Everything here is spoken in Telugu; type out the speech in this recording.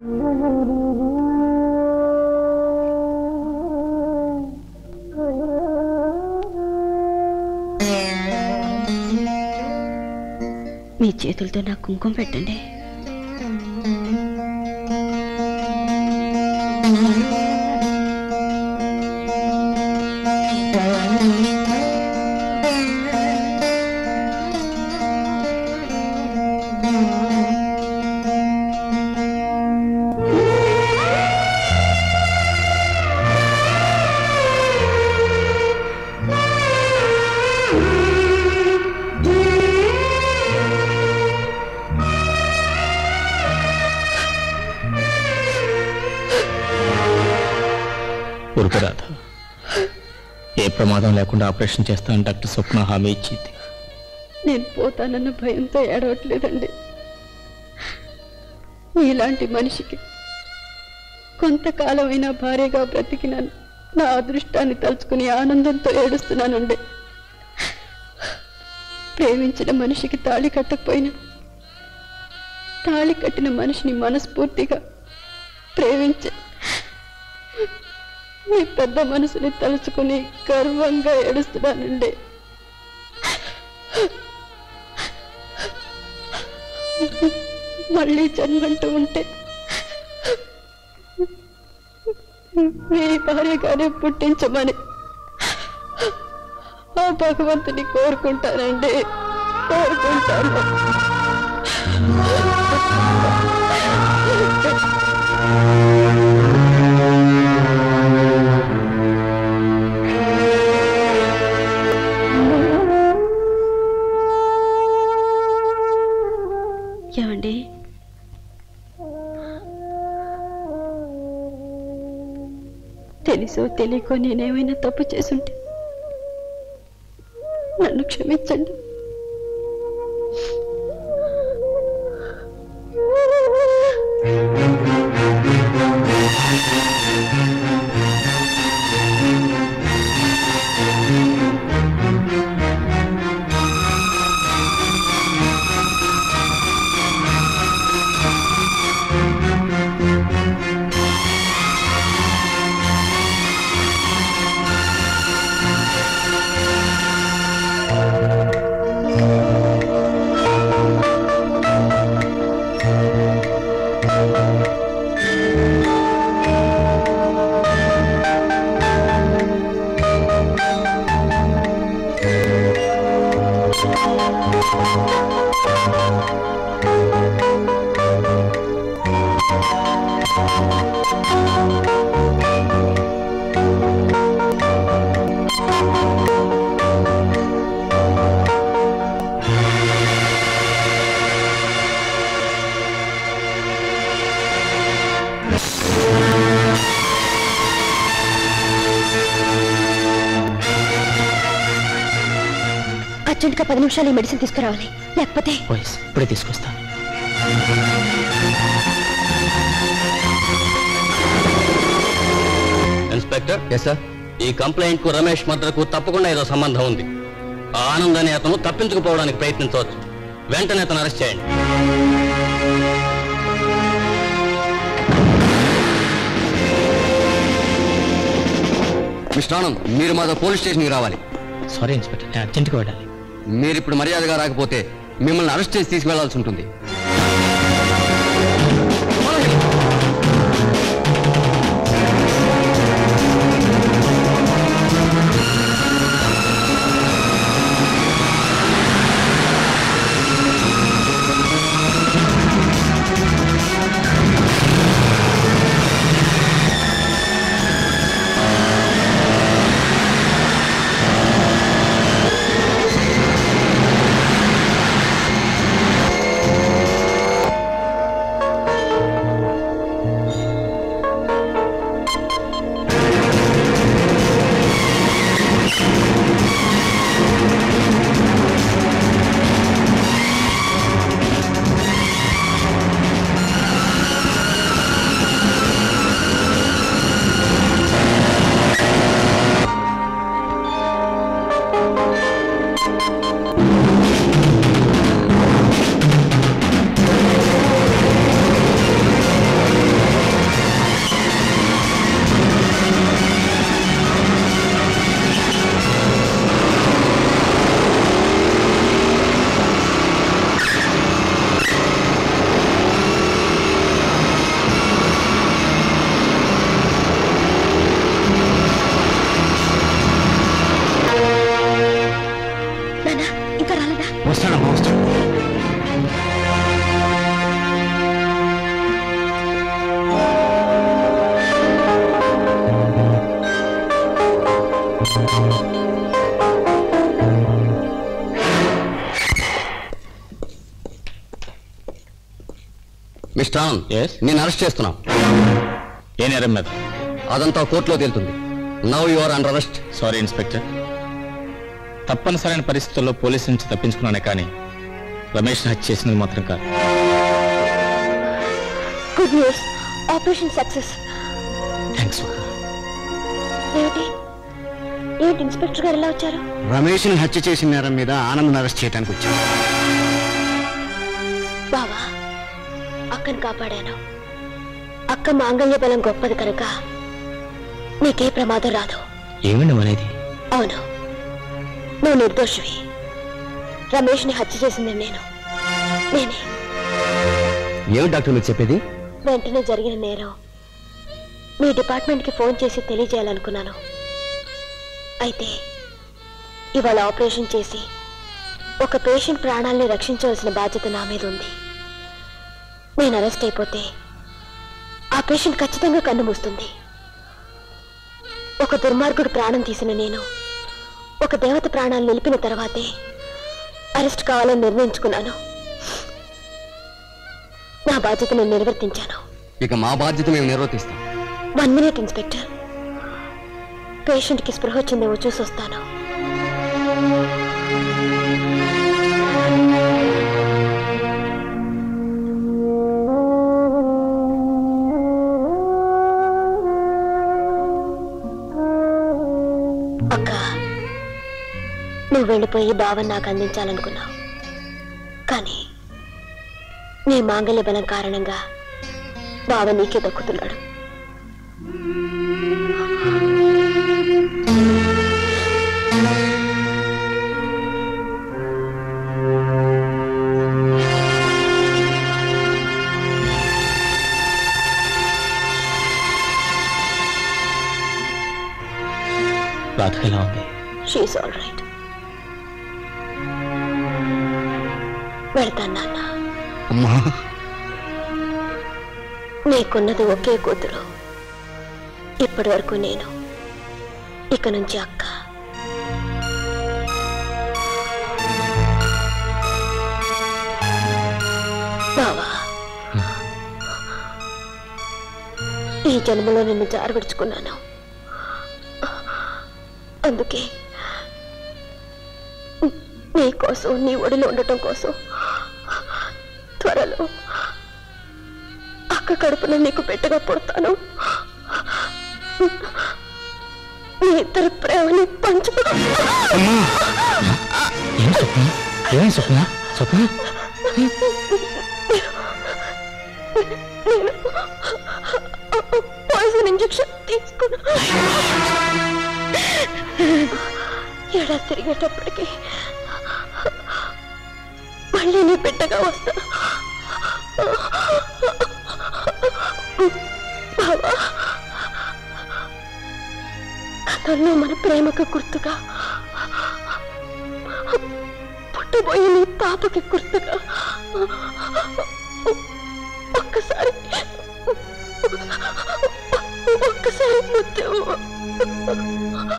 మీ చేతులతో నాకు కుంకుమ పెట్టండి. రాధ, ఏ ప్రమాదం లేకుండా ఆపరేషన్ చేస్తానని డాక్టర్ స్వప్న హామీ ఇచ్చింది. నేను పోతానన్న భయంతో ఏడవట్లేదండి. మీలాంటి మనిషికి కొంతకాలమైనా భార్యగా బ్రతికిన నా అదృష్టాన్ని తలుచుకుని ఆనందంతో ఏడుస్తున్నానండి. ప్రేమించిన మనిషికి తాళి కట్టకపోయినా తాళి కట్టిన మనిషిని మనస్ఫూర్తిగా ప్రేమించే మీ పెద్ద మనసుని తలుచుకుని గర్వంగా ఏడుస్తున్నానండి. మళ్ళీ జన్మంటూ ఉంటే మీ భార్యగానే పుట్టించమని ఆ భగవంతుని కోరుకుంటానండి, కోరుకుంటాను. ఏమండి, తెలుసో తెలియకో నేనేమైనా తప్పు చేసుంటే నన్ను క్షమించండి. అర్జెంట్గా 10 నిమిషాలు ఈ మెడిసిన్ తీసుకురావాలి, లేకపోతే ఇప్పుడే తీసుకొస్తాను. ఇన్స్పెక్టర్. Yes sir. ఈ కంప్లైంట్ కు రమేష్ మర్డర్ కు తప్పకుండా ఏదో సంబంధం ఉంది. ఆ ఆనంద్ అనే అతను తప్పించుకుపోవడానికి ప్రయత్నించవచ్చు. వెంటనే అతను అరెస్ట్ చేయండి. మిస్టర్ ఆనంద్, మీరు మాతో పోలీస్ స్టేషన్కి రావాలి. సారీ ఇన్స్పెక్టర్, నేను అర్జెంట్గా వెళ్ళాలి. మీరు ఇప్పుడు మర్యాదగా రాకపోతే మిమ్మల్ని అరెస్ట్ చేసి తీసుకువెళ్లాల్సి ఉంటుంది. Mister Anand, Yes? నేను అరెస్ట్ చేస్తున్నాం. ఏ నేరం మీద? అదంతా కోర్టులో తేలుతుంది. Now you are under arrest. Sorry inspector, తప్పనిసరైన పరిస్థితుల్లో పోలీసు నుంచి తప్పించుకున్నానే కానీ రమేష్ హత్య చేసినది మాత్రం కాదు. Good news, operation success. Thanks. ఏమిటి ఏమిటి ఇన్స్పెక్టర్ గారు ఎలా వచ్చారు? రమేష్ని హత్య చేసిన నేరం మీద ఆనంద్ అరెస్ట్ చేయడానికి వచ్చాను. బావా, అక్కను కాపాడాను. అక్క మాంగళ్య బలం గొప్పది కనుక నీకే ప్రమాదం రాదు. ఏమండి అనేది? అవును, నువ్వు నిర్దోషివి. రమేష్ని హత్య చేసింది నేనే. ఏమిటి డాక్టర్ మీరు చెప్పేది? వెంటనే జరిగిన నేరం మీ డిపార్ట్మెంట్కి ఫోన్ చేసి తెలియజేయాలనుకున్నాను. అయితే ఇవాళ ఆపరేషన్ చేసి ఒక పేషెంట్ ప్రాణాల్ని రక్షించవలసిన బాధ్యత నా మీద ఉంది. నేను అరెస్ట్ అయిపోతే ఆ పేషెంట్ ఖచ్చితంగా కన్ను మూస్తుంది. ఒక దుర్మార్గుడు ప్రాణం తీసిన నేను ఒక దేవత ప్రాణాలు నిలిపిన తర్వాతే అరెస్ట్ కావాలని నిర్ణయించుకున్నాను. నా బాధ్యత నేను నిర్వర్తించాను. ఇక మా బాధ్యత మేము నిర్వర్తిస్తాం. 1 minute ఇన్స్పెక్టర్, పేషెంట్కి స్పృహ వచ్చిందేమో చూసి వస్తాను. అక్క, నువ్వు వెళ్ళిపోయి బావని నాకు అందించాలనుకున్నావు. కానీ నీ మాంగళ్య బలం కారణంగా బావ నీకే దక్కుతున్నాడు. రాధ ఎలా ఉంది? She's all right. వెళ్తాను నాన్న. అమ్మా, నీకున్నది ఒకే కూతురు. ఇప్పటి వరకు నేను, ఇక నుంచి అక్క. బావా, ఈ జన్మలో నిన్ను జారవిడుచుకున్నాను. అందుకే నీ కోసం, నీ ఒడిలో ఉండటం కోసం త్వరలో అక్క కడుపున నీకు పెట్టగా పుడతాను. నీ ఇద్దరు ప్రేమని పంచుకో. ఏం స్వప్న? ఏం స్వప్న? స్వప్న నేను పాయిజన్ ఇంజెక్షన్ తీసుకున్నా. ఎడా తిరిగేటప్పటికి మళ్ళీ నీ బిడ్డగా వస్తా. బావా, గతంలో మన ప్రేమకు గుర్తుగా, పుట్టబోయే నీ పాపకి గుర్తుగా ఒక్కసారి